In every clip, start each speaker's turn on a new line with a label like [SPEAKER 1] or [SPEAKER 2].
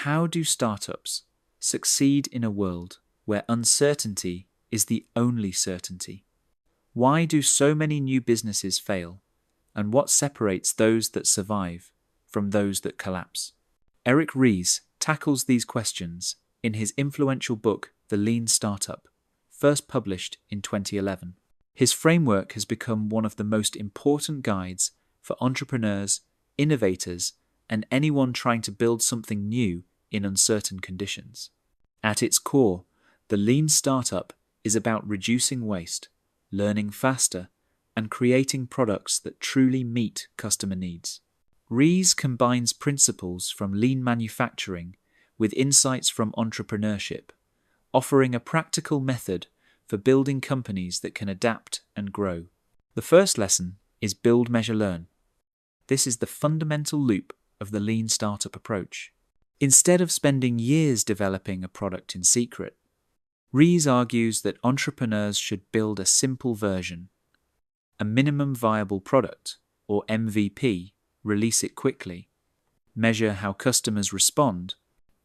[SPEAKER 1] How do startups succeed in a world where uncertainty is the only certainty? Why do so many new businesses fail? And what separates those that survive from those that collapse? Eric Ries tackles these questions in his influential book, The Lean Startup, first published in 2011. His framework has become one of the most important guides for entrepreneurs, innovators, and anyone trying to build something new in uncertain conditions. At its core, the Lean Startup is about reducing waste, learning faster, and creating products that truly meet customer needs. Ries combines principles from lean manufacturing with insights from entrepreneurship, offering a practical method for building companies that can adapt and grow. The first lesson is build, measure, learn. This is the fundamental loop of the Lean Startup approach. Instead of spending years developing a product in secret, Ries argues that entrepreneurs should build a simple version, a minimum viable product, or MVP, release it quickly, measure how customers respond,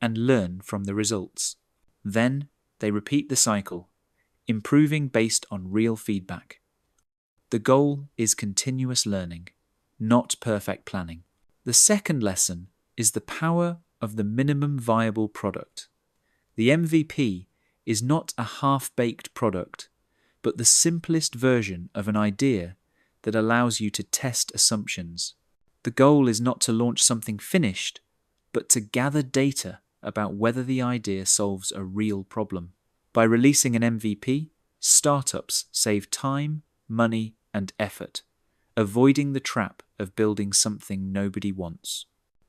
[SPEAKER 1] and learn from the results. Then they repeat the cycle, improving based on real feedback. The goal is continuous learning, not perfect planning. The second lesson is the power of the minimum viable product. The MVP is not a half-baked product, but the simplest version of an idea that allows you to test assumptions. The goal is not to launch something finished, but to gather data about whether the idea solves a real problem. By releasing an MVP, startups save time, money, and effort, avoiding the trap of building something nobody wants.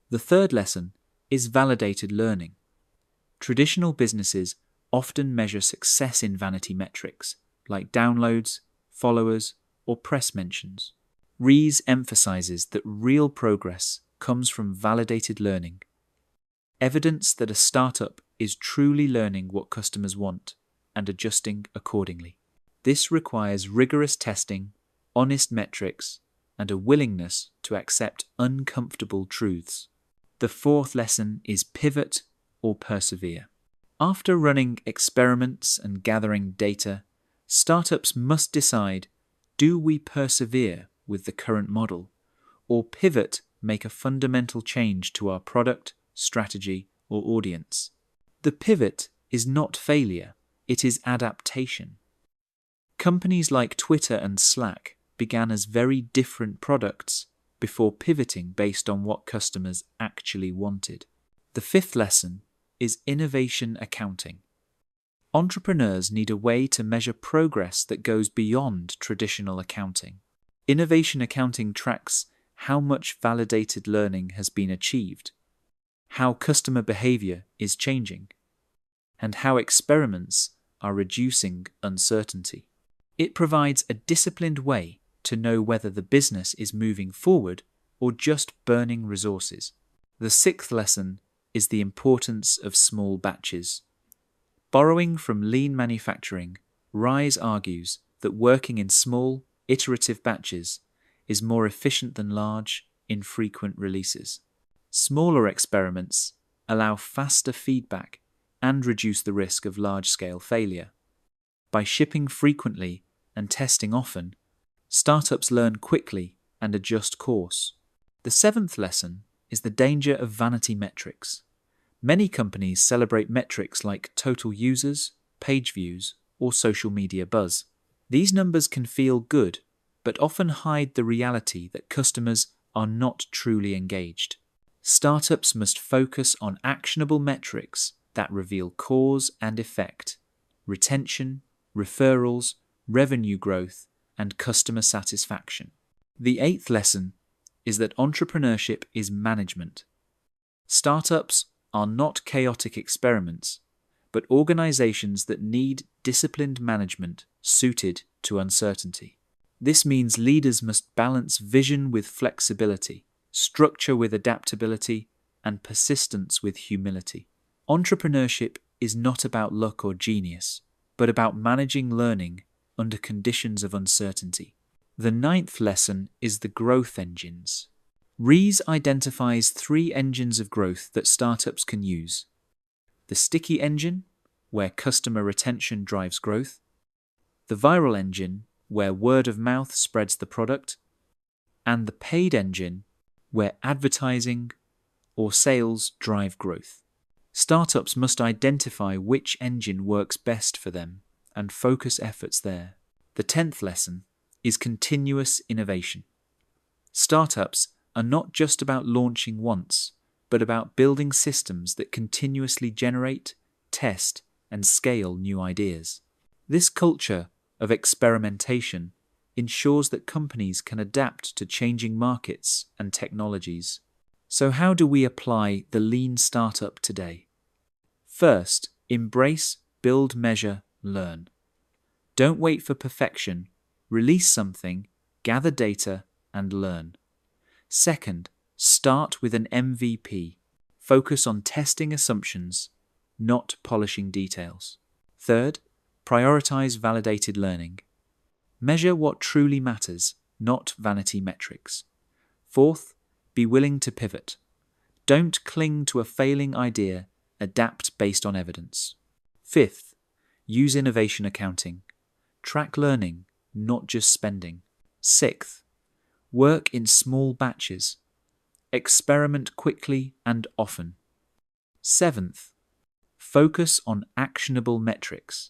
[SPEAKER 1] The third lesson is validated learning. Traditional businesses often measure success in vanity metrics, like downloads, followers, or press mentions. Ries emphasizes that real progress comes from validated learning, evidence that a startup is truly learning what customers want and adjusting accordingly. This requires rigorous testing, honest metrics, and a willingness to accept uncomfortable truths. The fourth lesson is pivot or persevere. After running experiments and gathering data, startups must decide, do we persevere with the current model, or pivot, make a fundamental change to our product, strategy, or audience? The pivot is not failure, it is adaptation. Companies like Twitter and Slack began as very different products before pivoting based on what customers actually wanted. The fifth lesson is innovation accounting. Entrepreneurs need a way to measure progress that goes beyond traditional accounting. Innovation accounting tracks how much validated learning has been achieved, how customer behavior is changing, and how experiments are reducing uncertainty. It provides a disciplined way to know whether the business is moving forward or just burning resources. The sixth lesson is the importance of small batches. Borrowing from lean manufacturing, Ries argues that working in small, iterative batches is more efficient than large, infrequent releases. Smaller experiments allow faster feedback and reduce the risk of large-scale failure. By shipping frequently and testing often, startups learn quickly and adjust course. The seventh lesson is the danger of vanity metrics. Many companies celebrate metrics like total users, page views, or social media buzz. These numbers can feel good, but often hide the reality that customers are not truly engaged. Startups must focus on actionable metrics that reveal cause and effect, retention, referrals, revenue growth, and customer satisfaction. The eighth lesson is that entrepreneurship is management. Startups are not chaotic experiments, but organizations that need disciplined management suited to uncertainty. This means leaders must balance vision with flexibility, structure with adaptability, and persistence with humility. Entrepreneurship is not about luck or genius, but about managing learning under conditions of uncertainty. The ninth lesson is the growth engines. Ries identifies three engines of growth that startups can use: the sticky engine, where customer retention drives growth; the viral engine, where word of mouth spreads the product; and the paid engine, where advertising or sales drive growth. Startups must identify which engine works best for them and focus efforts there. The 10th lesson is continuous innovation. Startups are not just about launching once, but about building systems that continuously generate, test, and scale new ideas. This culture of experimentation ensures that companies can adapt to changing markets and technologies. So how do we apply the lean startup today? First, embrace, build, measure, learn. Don't wait for perfection. Release something, gather data, and learn. Second, start with an MVP. Focus on testing assumptions, not polishing details. Third, prioritize validated learning. Measure what truly matters, not vanity metrics. Fourth, be willing to pivot. Don't cling to a failing idea, adapt based on evidence. Fifth, use innovation accounting. Track learning, not just spending. Sixth, work in small batches. Experiment quickly and often. Seventh, focus on actionable metrics.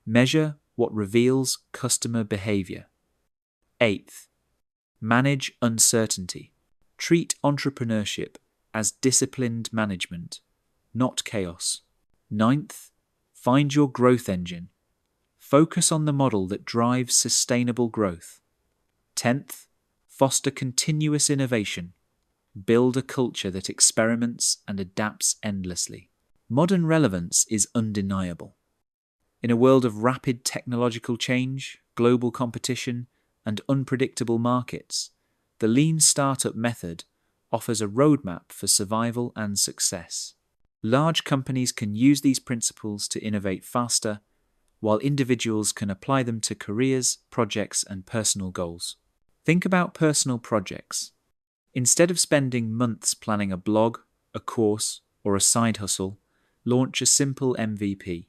[SPEAKER 1] Measure what reveals customer behavior. Eighth, manage uncertainty. Treat entrepreneurship as disciplined management, not chaos. Ninth, find your growth engine. Focus on the model that drives sustainable growth. 10th, foster continuous innovation. Build a culture that experiments and adapts endlessly. Modern relevance is undeniable. In a world of rapid technological change, global competition, and unpredictable markets, the lean startup method offers a roadmap for survival and success. Large companies can use these principles to innovate faster, while individuals can apply them to careers, projects, and personal goals. Think about personal projects. Instead of spending months planning a blog, a course, or a side hustle, launch a simple MVP.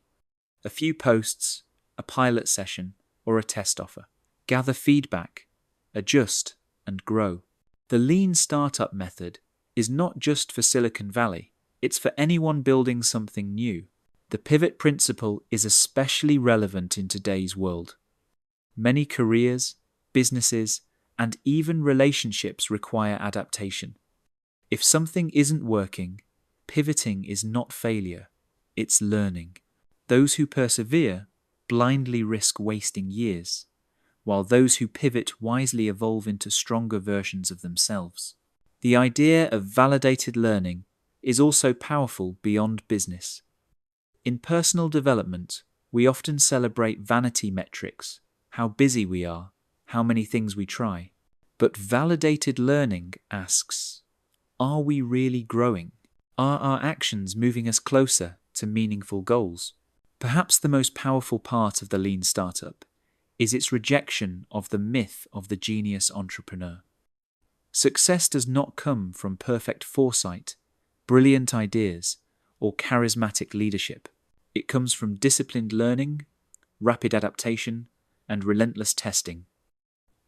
[SPEAKER 1] A few posts, a pilot session, or a test offer. Gather feedback, adjust, and grow. The lean startup method is not just for Silicon Valley, it's for anyone building something new. The pivot principle is especially relevant in today's world. Many careers, businesses, and even relationships require adaptation. If something isn't working, pivoting is not failure, it's learning. Those who persevere blindly risk wasting years, while those who pivot wisely evolve into stronger versions of themselves. The idea of validated learning is also powerful beyond business. In personal development, we often celebrate vanity metrics, how busy we are, how many things we try. But validated learning asks, are we really growing? Are our actions moving us closer to meaningful goals? Perhaps the most powerful part of the lean startup is its rejection of the myth of the genius entrepreneur. Success does not come from perfect foresight, brilliant ideas, or charismatic leadership. It comes from disciplined learning, rapid adaptation, and relentless testing.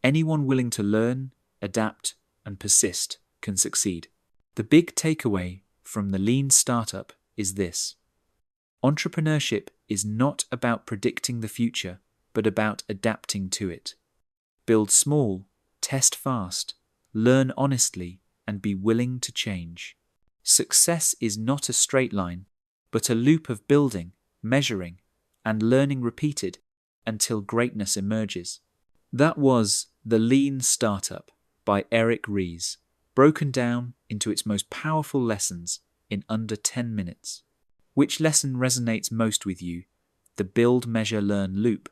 [SPEAKER 1] Anyone willing to learn, adapt, and persist can succeed. The big takeaway from the lean startup is this: entrepreneurship is not about predicting the future, but about adapting to it. Build small, test fast, learn honestly, and be willing to change. Success is not a straight line, but a loop of building, measuring, and learning repeated until greatness emerges. That was The Lean Startup by Eric Ries, broken down into its most powerful lessons in under 10 minutes. Which lesson resonates most with you? The build, measure, learn loop,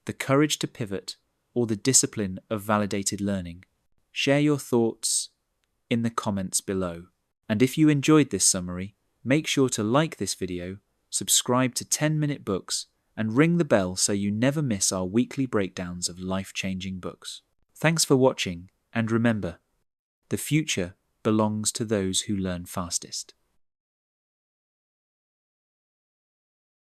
[SPEAKER 1] the courage to pivot, or the discipline of validated learning? Share your thoughts in the comments below. And if you enjoyed this summary, make sure to like this video, subscribe to 10-Minute Books, and ring the bell so you never miss our weekly breakdowns of life-changing books. Thanks for watching, and remember, The future belongs to those who learn fastest.